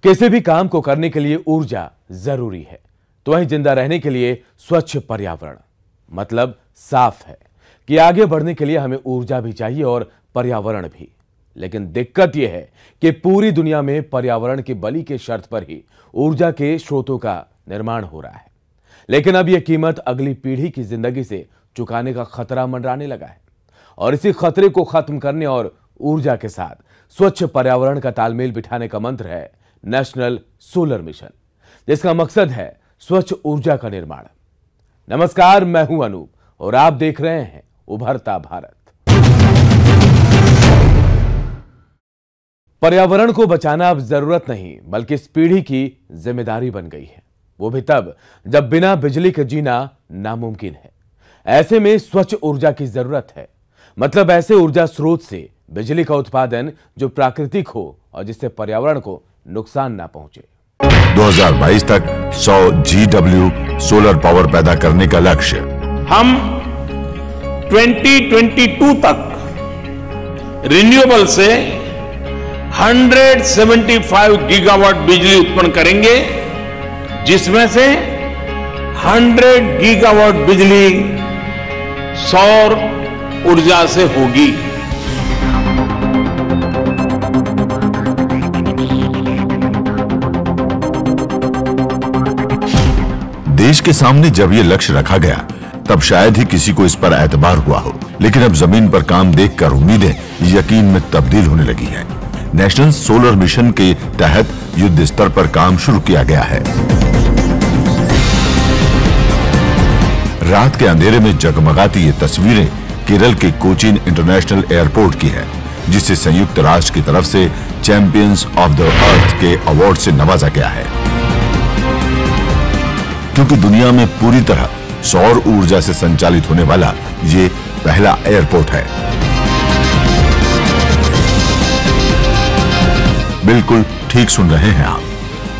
किसी भी काम को करने के लिए ऊर्जा जरूरी है, तो वहीं जिंदा रहने के लिए स्वच्छ पर्यावरण मतलब साफ है कि आगे बढ़ने के लिए हमें ऊर्जा भी चाहिए और पर्यावरण भी। लेकिन दिक्कत यह है कि पूरी दुनिया में पर्यावरण की बलि के शर्त पर ही ऊर्जा के स्रोतों का निर्माण हो रहा है। लेकिन अब यह कीमत अगली पीढ़ी की जिंदगी से चुकाने का खतरा मंडराने लगा है और इसी खतरे को खत्म करने और ऊर्जा के साथ स्वच्छ पर्यावरण का तालमेल बिठाने का मंत्र है नेशनल सोलर मिशन, जिसका मकसद है स्वच्छ ऊर्जा का निर्माण। नमस्कार, मैं हूं अनूप और आप देख रहे हैं उभरता भारत। पर्यावरण को बचाना अब जरूरत नहीं बल्कि इस पीढ़ी की जिम्मेदारी बन गई है, वो भी तब जब बिना बिजली के जीना नामुमकिन है। ऐसे में स्वच्छ ऊर्जा की जरूरत है, मतलब ऐसे ऊर्जा स्रोत से बिजली का उत्पादन जो प्राकृतिक हो और जिससे पर्यावरण को नुकसान ना पहुंचे। 2022 तक 100 GW सोलर पावर पैदा करने का लक्ष्य। हम 2022 तक रिन्यूएबल से 175 गीगावाट बिजली उत्पन्न करेंगे, जिसमें से 100 गीगावाट बिजली सौर ऊर्जा से होगी। देश के सामने जब ये लक्ष्य रखा गया तब शायद ही किसी को इस पर एतबार हुआ हो, लेकिन अब जमीन पर काम देखकर उम्मीदें यकीन में तब्दील होने लगी हैं। नेशनल सोलर मिशन के तहत युद्ध स्तर पर काम शुरू किया गया है। रात के अंधेरे में जगमगाती ये तस्वीरें केरल के कोचीन इंटरनेशनल एयरपोर्ट की है, जिसे संयुक्त राष्ट्र की तरफ से चैंपियंस ऑफ द अर्थ के अवार्ड से नवाजा गया है, क्योंकि दुनिया में पूरी तरह सौर ऊर्जा से संचालित होने वाला ये पहला एयरपोर्ट है। बिल्कुल ठीक सुन रहे हैं आप,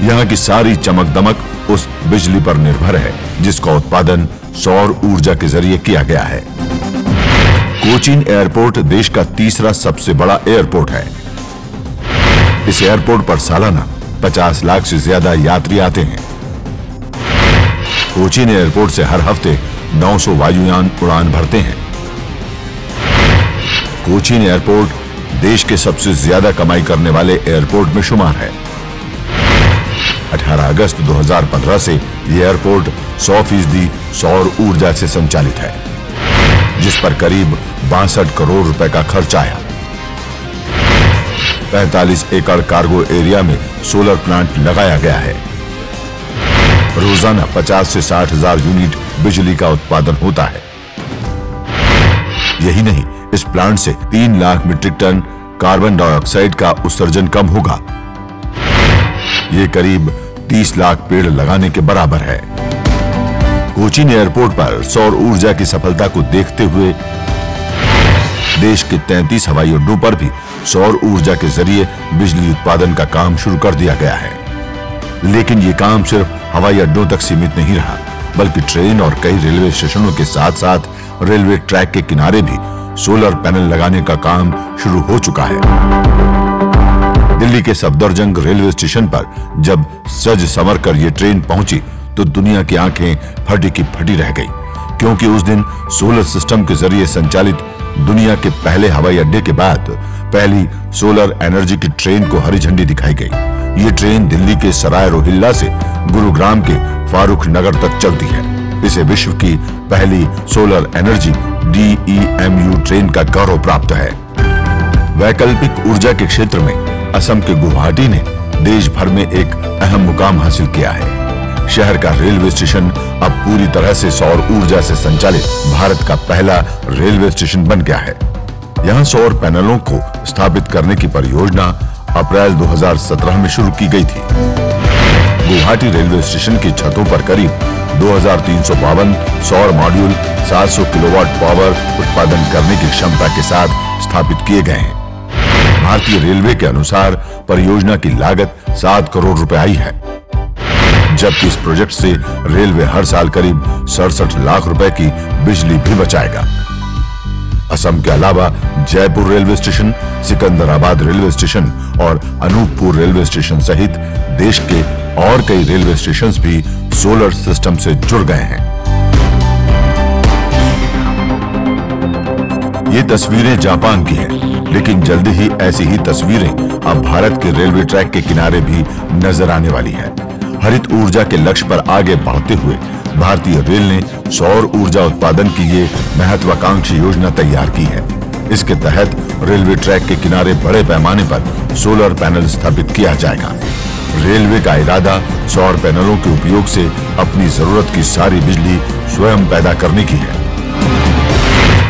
यहाँ की सारी चमक दमक उस बिजली पर निर्भर है जिसका उत्पादन सौर ऊर्जा के जरिए किया गया है। कोचीन एयरपोर्ट देश का तीसरा सबसे बड़ा एयरपोर्ट है। इस एयरपोर्ट पर सालाना 50 लाख से ज्यादा यात्री आते हैं। कोचीन एयरपोर्ट से हर हफ्ते 900 वायुयान उड़ान भरते हैं। कोचीन एयरपोर्ट देश के सबसे ज्यादा कमाई करने वाले एयरपोर्ट में शुमार है। 18 अगस्त 2015 से यह एयरपोर्ट 100% सौर ऊर्जा से संचालित है, जिस पर करीब 62 करोड़ रुपए का खर्च आया। 45 एकड़ कार्गो एरिया में सोलर प्लांट लगाया गया है। रोजाना 50 से 60 हजार यूनिट बिजली का उत्पादन होता है। यही नहीं, इस प्लांट से 3 lakh metric ton carbon dioxide का उत्सर्जन कम होगा। ये करीब 30 लाख पेड़ लगाने के बराबर है। कोचीन एयरपोर्ट पर सौर ऊर्जा की सफलता को देखते हुए देश के 33 हवाई अड्डों पर भी सौर ऊर्जा के जरिए बिजली उत्पादन का काम शुरू कर दिया गया है। लेकिन ये काम सिर्फ हवाई अड्डों तक सीमित नहीं रहा, बल्कि ट्रेन और कई रेलवे स्टेशनों के साथ साथ रेलवे ट्रैक के किनारे भी सोलर पैनल लगाने का काम शुरू हो चुका है। दिल्ली के सफदरजंग रेलवे स्टेशन पर जब सज संवर कर ये ट्रेन पहुंची तो दुनिया की आंखें फटी की फटी रह गई, क्योंकि उस दिन सोलर सिस्टम के जरिए संचालित दुनिया के पहले हवाई अड्डे के बाद पहली सोलर एनर्जी की ट्रेन को हरी झंडी दिखाई गई। ये ट्रेन दिल्ली के सराय रोहिल्ला से गुरुग्राम के फारूक नगर तक चलती है। इसे विश्व की पहली सोलर एनर्जी DEMU ट्रेन का गौरव प्राप्त है। वैकल्पिक ऊर्जा के क्षेत्र में असम के गुवाहाटी ने देश भर में एक अहम मुकाम हासिल किया है। शहर का रेलवे स्टेशन अब पूरी तरह से सौर ऊर्जा से संचालित भारत का पहला रेलवे स्टेशन बन गया है। यहाँ सौर पैनलों को स्थापित करने की परियोजना अप्रैल 2017 में शुरू की गई थी। गुवाहाटी रेलवे स्टेशन की छतों पर करीब 2352 सौर मॉड्यूल 700 किलोवाट पावर उत्पादन करने की क्षमता के साथ स्थापित किए गए हैं। भारतीय रेलवे के अनुसार परियोजना की लागत 7 करोड़ रुपए आई है, जबकि इस प्रोजेक्ट से रेलवे हर साल करीब 67 लाख रुपए की बिजली भी बचाएगा। असम के अलावा Jaipur railway station, Secunderabad railway station और अनूपपुर रेलवे स्टेशन सहित देश के और कई रेलवे स्टेशंस भी सोलर सिस्टम से जुड़ गए हैं। ये तस्वीरें जापान की हैं, लेकिन जल्दी ही ऐसी ही तस्वीरें अब भारत के रेलवे ट्रैक के किनारे भी नजर आने वाली है। हरित ऊर्जा के लक्ष्य पर आगे बढ़ते हुए भारतीय रेल ने सौर ऊर्जा उत्पादन की ये महत्वाकांक्षी योजना तैयार की है। इसके तहत रेलवे ट्रैक के किनारे बड़े पैमाने पर सोलर पैनल स्थापित किया जाएगा। रेलवे का इरादा सौर पैनलों के उपयोग से अपनी जरूरत की सारी बिजली स्वयं पैदा करने की है।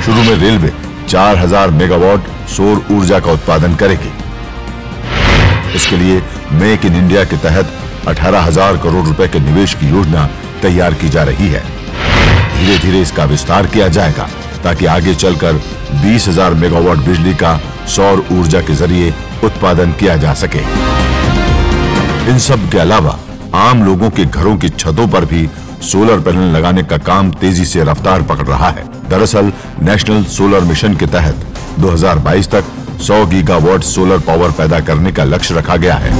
शुरू में रेलवे 4000 मेगावाट सौर ऊर्जा का उत्पादन करेगी। इसके लिए मेक इन इंडिया के तहत 18,000 करोड़ रुपए के निवेश की योजना तैयार की जा रही है। धीरे धीरे इसका विस्तार किया जाएगा ताकि आगे चलकर 20,000 मेगावाट बिजली का सौर ऊर्जा के जरिए उत्पादन किया जा सके। इन सब के अलावा आम लोगों के घरों की छतों पर भी सोलर पैनल लगाने का काम तेजी से रफ्तार पकड़ रहा है। दरअसल नेशनल सोलर मिशन के तहत 2022 तक 100 गीगावाट सोलर पावर पैदा करने का लक्ष्य रखा गया है।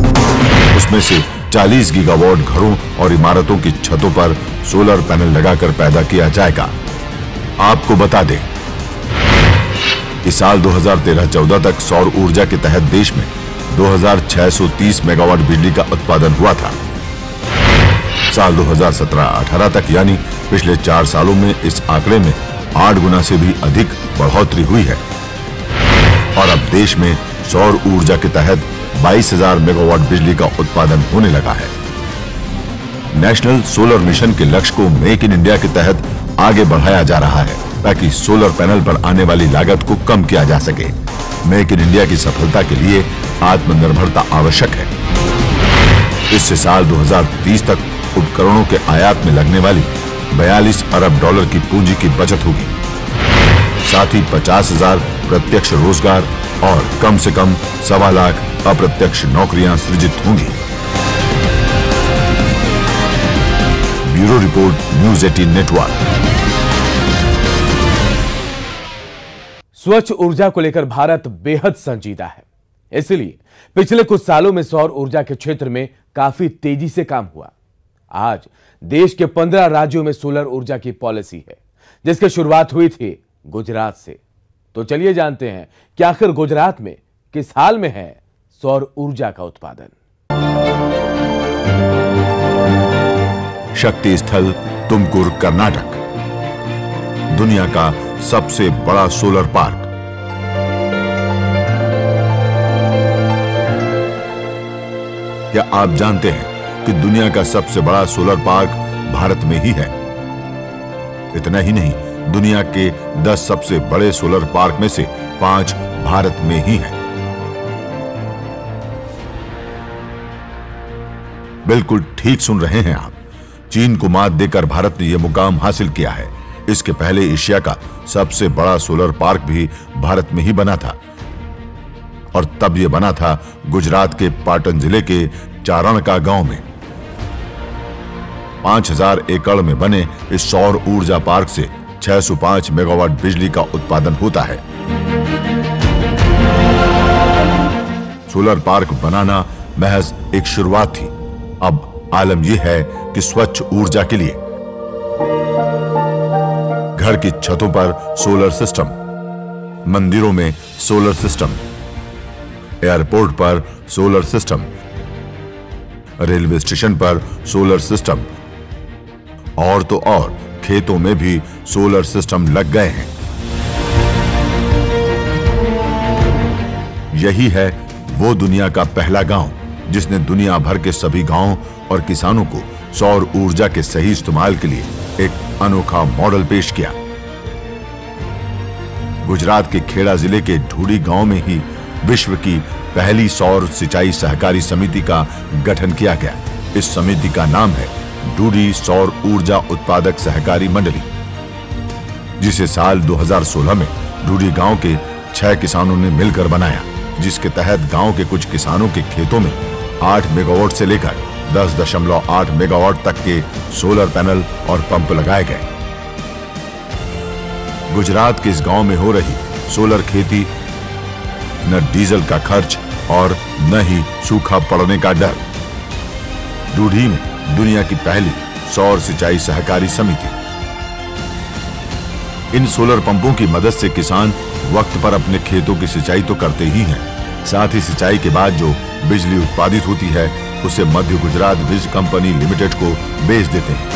उसमें से 40 गीगावाट घरों और इमारतों की छतों पर सोलर पैनल लगाकर पैदा किया जाएगा। आपको बता दें, इस साल 2013-14 तक सौर ऊर्जा के तहत देश में 2630 मेगावाट बिजली का उत्पादन हुआ था। साल 2017-18 तक यानी पिछले 4 सालों में इस आंकड़े में 8 गुना से भी अधिक बढ़ोतरी हुई है और अब देश में सौर ऊर्जा के तहत 22,000 मेगावाट बिजली का उत्पादन होने लगा है। नेशनल सोलर मिशन के लक्ष्य को मेक इन इंडिया के तहत आगे बढ़ाया जा रहा है ताकि सोलर पैनल पर आने वाली लागत को कम किया जा सके। मेक इन इंडिया की सफलता के लिए आत्मनिर्भरता आवश्यक है। इससे साल 2030 तक उपकरणों के आयात में लगने वाली 42 अरब डॉलर की पूंजी की बचत होगी। साथ ही 50,000 प्रत्यक्ष रोजगार और कम से कम 1.25 लाख अप्रत्यक्ष नौकरियां सृजित होंगी। Bureau report, news 18 network. स्वच्छ ऊर्जा को लेकर भारत बेहद संजीदा है। इसलिए पिछले कुछ सालों में सौर ऊर्जा के क्षेत्र में काफी तेजी से काम हुआ। आज देश के 15 राज्यों में सोलर ऊर्जा की पॉलिसी है, जिसकी शुरुआत हुई थी गुजरात से। तो चलिए जानते हैं कि आखिर गुजरात में किस हाल में है सौर ऊर्जा का उत्पादन। शक्ति स्थल तुमकुर, कर्नाटक, दुनिया का सबसे बड़ा सोलर पार्क। क्या आप जानते हैं कि दुनिया का सबसे बड़ा सोलर पार्क भारत में ही है? इतना ही नहीं, दुनिया के 10 सबसे बड़े सोलर पार्क में से 5 भारत में ही हैं। बिल्कुल ठीक सुन रहे हैं आप। चीन को मात देकर भारत ने यह मुकाम हासिल किया है। इसके पहले एशिया का सबसे बड़ा सोलर पार्क भी भारत में ही बना था और तब यह बना था गुजरात के पाटन जिले के चारणका गांव में। 5000 एकड़ में बने इस सौर ऊर्जा पार्क से 605 मेगावाट बिजली का उत्पादन होता है। सोलर पार्क बनाना महज एक शुरुआत थी। अब आलम यह है कि स्वच्छ ऊर्जा के लिए घर की छतों पर सोलर सिस्टम, मंदिरों में सोलर सिस्टम, एयरपोर्ट पर सोलर सिस्टम, रेलवे स्टेशन पर सोलर सिस्टम और तो और खेतों में भी सोलर सिस्टम लग गए हैं। यही है वो दुनिया का पहला गांव जिसने दुनिया भर के सभी गांवों और किसानों को सौर ऊर्जा के सही इस्तेमाल के लिए एक अनोखा मॉडल पेश किया। गुजरात के खेड़ा जिले के ढूडी गांव में ही विश्व की पहली सौर सिंचाई सहकारी समिति का गठन किया गया। इस समिति का नाम है ढूडी सौर ऊर्जा उत्पादक सहकारी मंडली, जिसे साल 2016 में ढूडी गांव के 6 किसानों ने मिलकर बनाया, जिसके तहत गांव के कुछ किसानों के खेतों में 8 मेगावाट से लेकर 10.8 मेगावाट तक के सोलर पैनल और पंप लगाए गए। गुजरात के इस गांव में हो रही सोलर खेती, न डीजल का खर्च और न ही सूखा पड़ने का डर। रूढ़ी में दुनिया की पहली सौर सिंचाई सहकारी समिति। इन सोलर पंपों की मदद से किसान वक्त पर अपने खेतों की सिंचाई तो करते ही हैं, साथ ही सिंचाई के बाद जो बिजली उत्पादित होती है उसे मध्य गुजरात वीज कंपनी लिमिटेड को बेच देते हैं।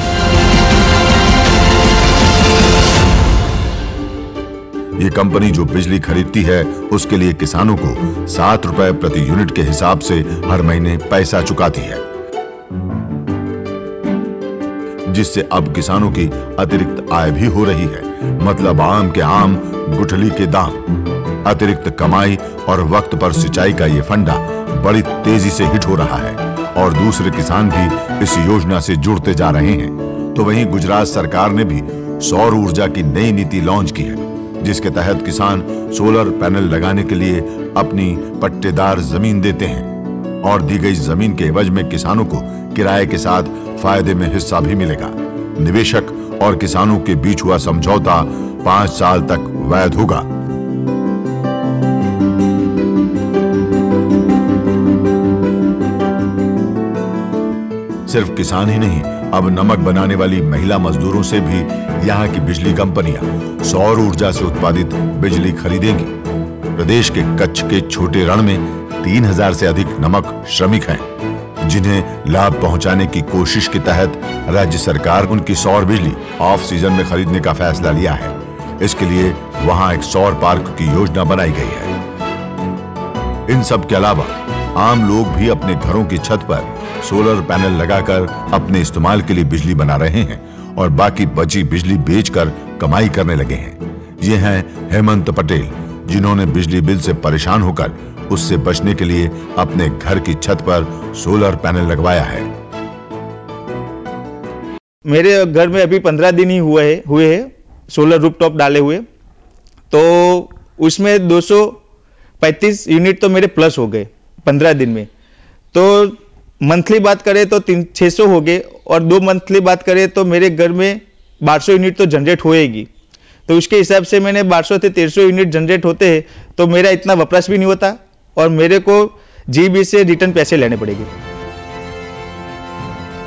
ये कंपनी जो बिजली खरीदती है उसके लिए किसानों को 7 रुपए प्रति यूनिट के हिसाब से हर महीने पैसा चुकाती है, जिससे अब किसानों की अतिरिक्त आय भी हो रही है। मतलब आम के आम, गुठली के दाम। अतिरिक्त कमाई और वक्त पर सिंचाई का ये फंडा बड़ी तेजी से हिट हो रहा है और दूसरे किसान भी इस योजना से जुड़ते जा रहे हैं। तो वहीं गुजरात सरकार ने भी सौर ऊर्जा की नई नीति लॉन्च की है, जिसके तहत किसान सोलर पैनल लगाने के लिए अपनी पट्टेदार जमीन देते हैं और दी गई जमीन के एवज में किसानों को किराए के साथ फायदे में हिस्सा भी मिलेगा। निवेशक और किसानों के बीच हुआ समझौता 5 साल तक वैध होगा। सिर्फ किसान ही नहीं, अब नमक बनाने वाली महिला मजदूरों से भी यहाँ की बिजली कंपनियां सौर ऊर्जा से उत्पादित बिजली खरीदेंगी। प्रदेश के कच्छ के छोटे रण में 3000 से अधिक नमक श्रमिक हैं, जिन्हें लाभ पहुंचाने की कोशिश के तहत राज्य सरकार उनकी सौर बिजली ऑफ सीजन में खरीदने का फैसला लिया है। इसके लिए वहां एक सौर पार्क की योजना बनाई गई है। इन सब के अलावा आम लोग भी अपने घरों की छत पर सोलर पैनल लगाकर अपने इस्तेमाल के लिए बिजली बना रहे हैं और बाकी बची बिजली बेचकर कमाई करने लगे हैं। ये हैं हेमंत पटेल, जिन्होंने बिजली बिल से परेशान होकर उससे बचने के लिए अपने घर की छत पर सोलर पैनल लगवाया है। मेरे घर में अभी 15 दिन ही हुए हैं सोलर रूफटॉप डाले हुए, तो उसमें 235 यूनिट तो मेरे प्लस हो गए 15 दिन में। तो मंथली बात करें तो 600 हो गए और 2 मंथली बात करें तो मेरे घर में 1200 यूनिट तो जनरेट होएगी। तो उसके हिसाब से मैंने 1200 से 1300 यूनिट जनरेट होते हैं, तो मेरा इतना वपराश भी नहीं होता और मेरे को जीबी से रिटर्न पैसे लेने पड़ेंगे।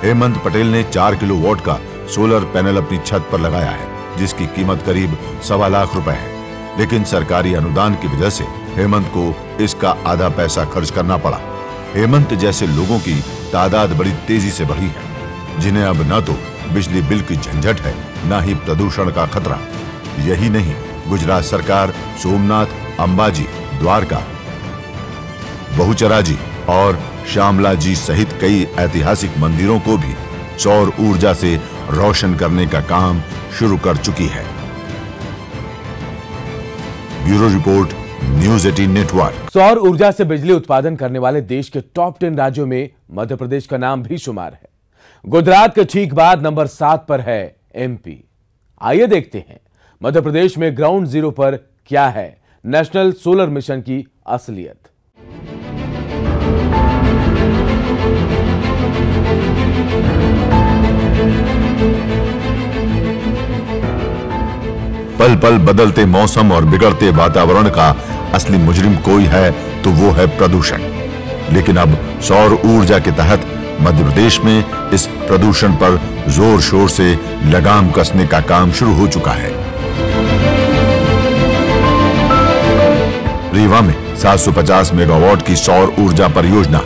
हेमंत पटेल ने 4 किलोवाट का सोलर पैनल अपनी छत पर लगाया है, जिसकी कीमत करीब 1.25 लाख रुपए है। लेकिन सरकारी अनुदान की वजह से हेमंत को इसका आधा पैसा खर्च करना पड़ा। हेमंत जैसे लोगों की तादाद बड़ी तेजी से बढ़ी है, जिन्हें अब न तो बिजली बिल की झंझट है, न ही प्रदूषण का खतरा। यही नहीं, गुजरात सरकार सोमनाथ, अंबाजी, द्वारका, बहुचरा जी और श्यामला जी सहित कई ऐतिहासिक मंदिरों को भी सौर ऊर्जा से रोशन करने का काम शुरू कर चुकी है। Bureau report, news 18 network. सौर ऊर्जा से बिजली उत्पादन करने वाले देश के टॉप 10 राज्यों में मध्य प्रदेश का नाम भी शुमार है। गुजरात के ठीक बाद नंबर 7 पर है एमपी। आइए देखते हैं मध्य प्रदेश में ग्राउंड जीरो पर क्या है नेशनल सोलर मिशन की असलियत। पल पल बदलते मौसम और बिगड़ते वातावरण का असली मुजरिम कोई है तो वो है प्रदूषण। लेकिन अब सौर ऊर्जा के तहत मध्य प्रदेश में इस प्रदूषण पर जोर शोर से लगाम कसने का काम शुरू हो चुका है। रीवा में 750 मेगावाट की सौर ऊर्जा परियोजना,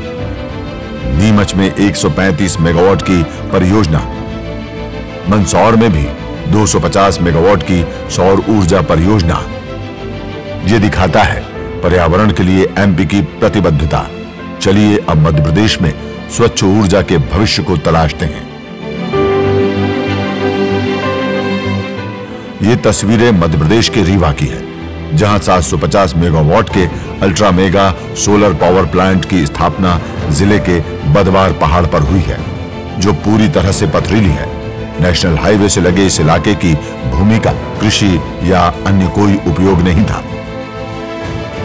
नीमच में 135 मेगावाट की परियोजना, मंदसौर में भी 250 मेगावाट की सौर ऊर्जा परियोजना। ये दिखाता है पर्यावरण के लिए एमपी की प्रतिबद्धता। चलिए अब मध्य प्रदेश में स्वच्छ ऊर्जा के भविष्य को तलाशते हैं। ये तस्वीरें मध्य प्रदेश के रीवा की है, जहां 750 मेगावाट के ultra mega solar power plant की स्थापना जिले के बदवार पहाड़ पर हुई है, जो पूरी तरह से पथरीली है। नेशनल हाईवे से लगे इस इलाके की भूमि का कृषि या अन्य कोई उपयोग नहीं था।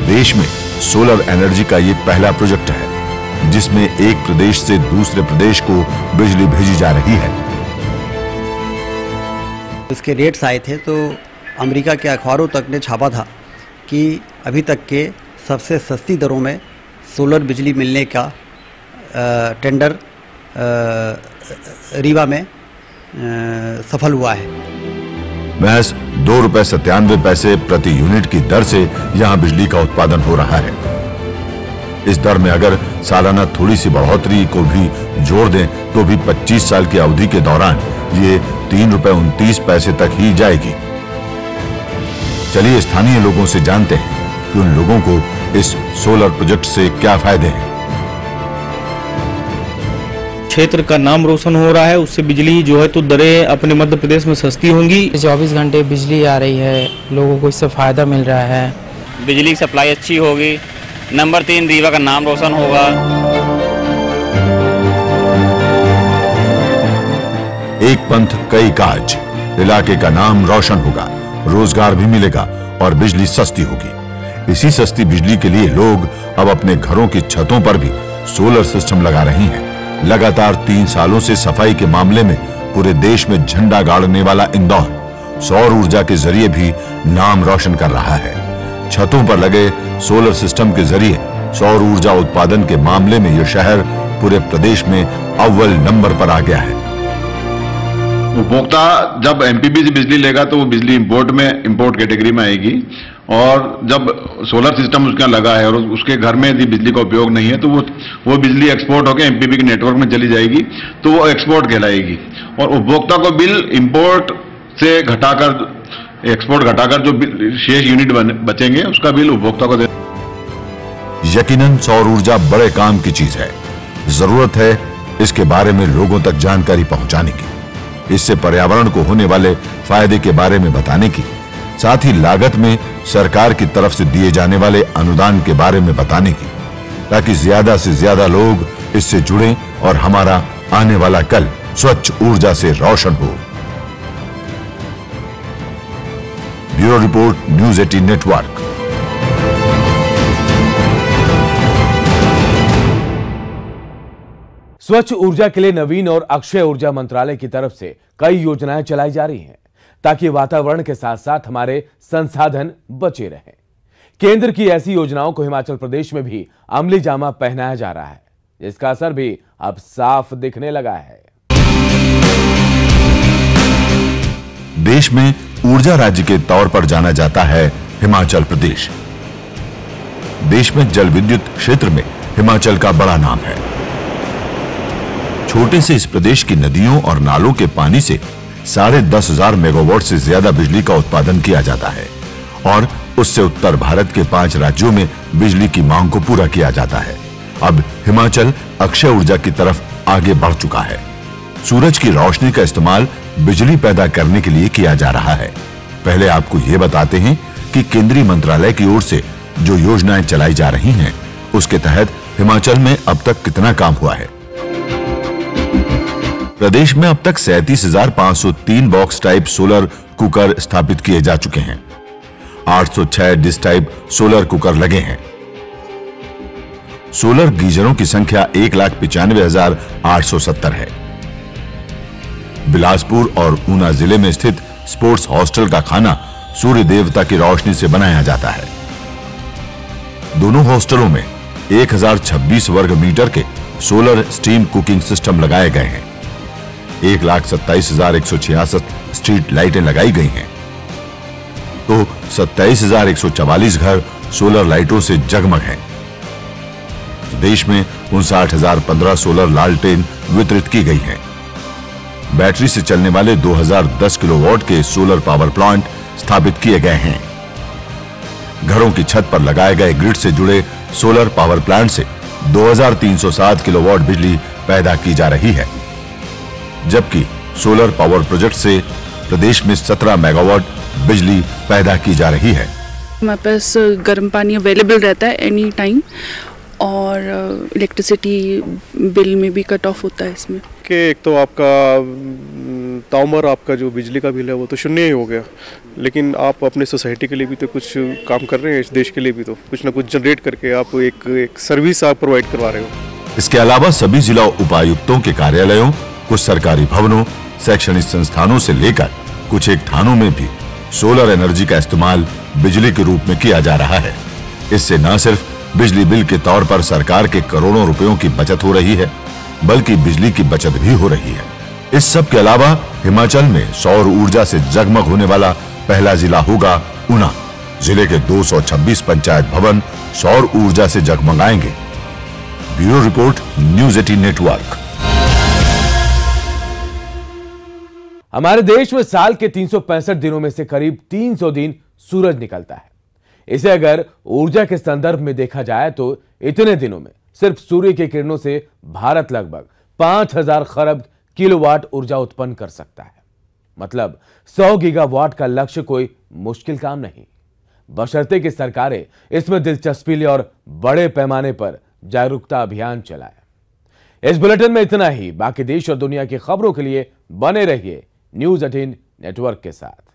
देश में सोलर एनर्जी का ये पहला प्रोजेक्ट है, जिसमें एक प्रदेश से दूसरे प्रदेश को बिजली भेजी जा रही है। इसके रेट्स आए थे तो अमेरिका के अखबारों तक ने छापा था कि अभी तक के सबसे सस्ती दरों में सोलर बिजली मिलने का टेंडर रीवा में सफल हुआ है। महज ₹2.97 प्रति यूनिट की दर से यहां बिजली का उत्पादन हो रहा है। इस दर में अगर सालाना थोड़ी सी बढ़ोतरी को भी जोड़ दें तो भी 25 साल की अवधि के दौरान ये ₹3.29 तक ही जाएगी। चलिए स्थानीय लोगों से जानते हैं कि उन लोगों को इस सोलर प्रोजेक्ट से क्या फायदे हैं। क्षेत्र का नाम रोशन हो रहा है, उससे बिजली जो है तो दरें अपने मध्य प्रदेश में सस्ती होंगी। 24 घंटे बिजली आ रही है, लोगों को इससे फायदा मिल रहा है। बिजली की सप्लाई अच्छी होगी। नंबर 3 रीवा का नाम रोशन होगा। एक पंथ कई काज, इलाके का नाम रोशन होगा, रोजगार भी मिलेगा और बिजली सस्ती होगी। इसी सस्ती बिजली के लिए लोग अब अपने घरों की छतों पर भी सोलर सिस्टम लगा रहे हैं। लगातार 3 सालों से सफाई के मामले में पूरे देश में झंडा गाड़ने वाला इंदौर सौर ऊर्जा के जरिए भी नाम रोशन कर रहा है। छतों पर लगे सोलर सिस्टम के जरिए सौर ऊर्जा उत्पादन के मामले में यह शहर पूरे प्रदेश में अव्वल नंबर पर आ गया है। उपभोक्ता जब एमपीपी से बिजली लेगा तो वो बिजली इंपोर्ट कैटेगरी में आएगी, और जब सोलर सिस्टम उसके यहाँ लगा है और उसके घर में यदि बिजली का उपयोग नहीं है तो वो बिजली एक्सपोर्ट होकर एमपीपी के नेटवर्क में चली जाएगी, तो वो एक्सपोर्ट कहलाएगी। और उपभोक्ता को बिल इंपोर्ट से एक्सपोर्ट घटाकर जो शेष यूनिट बचेंगे उसका बिल उपभोक्ता को दे। यकीनन सौर ऊर्जा बड़े काम की चीज है। जरूरत है इसके बारे में लोगों तक जानकारी पहुंचाने की, इससे पर्यावरण को होने वाले फायदे के बारे में बताने की, साथ ही लागत में सरकार की तरफ से दिए जाने वाले अनुदान के बारे में बताने की, ताकि ज्यादा से ज्यादा लोग इससे जुड़ें और हमारा आने वाला कल स्वच्छ ऊर्जा से रोशन हो। Bureau report, news 18 network. स्वच्छ ऊर्जा के लिए नवीन और अक्षय ऊर्जा मंत्रालय की तरफ से कई योजनाएं चलाई जा रही हैं, ताकि वातावरण के साथ साथ हमारे संसाधन बचे रहें। केंद्र की ऐसी योजनाओं को हिमाचल प्रदेश में भी अमली जामा पहनाया जा रहा है, जिसका असर भी अब साफ दिखने लगा है। देश में ऊर्जा राज्य के तौर पर जाना जाता है हिमाचल प्रदेश। देश में जल विद्युत क्षेत्र में हिमाचल का बड़ा नाम है। छोटे से इस प्रदेश की नदियों और नालों के पानी से 10,500 मेगावाट से ज्यादा बिजली का उत्पादन किया जाता है, और उससे उत्तर भारत के 5 राज्यों में बिजली की मांग को पूरा किया जाता है। अब हिमाचल अक्षय ऊर्जा की तरफ आगे बढ़ चुका है। सूरज की रोशनी का इस्तेमाल बिजली पैदा करने के लिए किया जा रहा है। पहले आपको ये बताते हैं कि केंद्रीय मंत्रालय की ओर से जो योजनाएं चलाई जा रही हैं, उसके तहत हिमाचल में अब तक कितना काम हुआ है। प्रदेश में अब तक 37,503 बॉक्स टाइप सोलर कुकर स्थापित किए जा चुके हैं। 806 डिश टाइप सोलर कुकर लगे हैं। सोलर गीजरों की संख्या 1,95,870 है। बिलासपुर और ऊना जिले में स्थित स्पोर्ट्स हॉस्टल का खाना सूर्य देवता की रोशनी से बनाया जाता है। दोनों हॉस्टलों में 1026 वर्ग मीटर के सोलर स्टीम कुकिंग सिस्टम लगाए गए हैं। 1,27,166 स्ट्रीट लाइटें लगाई गई हैं, तो 27,144 घर सोलर लाइटों से जगमग हैं। देश में 59,015 सोलर लालटेन वितरित की गई हैं। बैटरी से चलने वाले 2010 किलोवाट के सोलर पावर प्लांट स्थापित किए गए हैं। घरों की छत पर लगाए गए ग्रिड से जुड़े सोलर पावर प्लांट से 2,307 किलोवाट बिजली पैदा की जा रही है, जबकि सोलर पावर प्रोजेक्ट से प्रदेश में 17 मेगावाट बिजली पैदा की जा रही है। हमारे पास गर्म पानी अवेलेबल रहता है एनी टाइम, और इलेक्ट्रिसिटी बिल में भी कट ऑफ होता है इसमें। कि एक तो आपका ताउमर आपका जो बिजली का बिल है वो तो शून्य ही हो गया, लेकिन आप अपने सोसाइटी के लिए भी तो कुछ काम कर रहे हैं, इस देश के लिए भी तो कुछ ना कुछ जनरेट करके आप एक सर्विस आप प्रोवाइड करवा रहे हो। इसके अलावा सभी जिला उपायुक्तों के कार्यालयों, कुछ सरकारी भवनों, शैक्षणिक संस्थानों से लेकर कुछ एक थानों में भी सोलर एनर्जी का इस्तेमाल बिजली के रूप में किया जा रहा है। इससे न सिर्फ बिजली बिल के तौर पर सरकार के करोड़ों रुपयों की बचत हो रही है, बल्कि बिजली की बचत भी हो रही है। इस सब के अलावा हिमाचल में सौर ऊर्जा से जगमग होने वाला पहला जिला होगा ऊना। जिले के 226 पंचायत भवन सौर ऊर्जा से जगमगाएंगे। Bureau report, news 18 network. हमारे देश में साल के 365 दिनों में से करीब 300 दिन सूरज निकलता है। इसे अगर ऊर्जा के संदर्भ में देखा जाए तो इतने दिनों में सिर्फ सूर्य की किरणों से भारत लगभग 5000 खरब किलोवाट ऊर्जा उत्पन्न कर सकता है। मतलब 100 गीगावाट का लक्ष्य कोई मुश्किल काम नहीं, बशर्ते कि सरकारें इसमें दिलचस्पी ले और बड़े पैमाने पर जागरूकता अभियान चलाए। इस बुलेटिन में इतना ही। बाकी देश और दुनिया की खबरों के लिए बने रहिए न्यूज़ 18 नेटवर्क के साथ।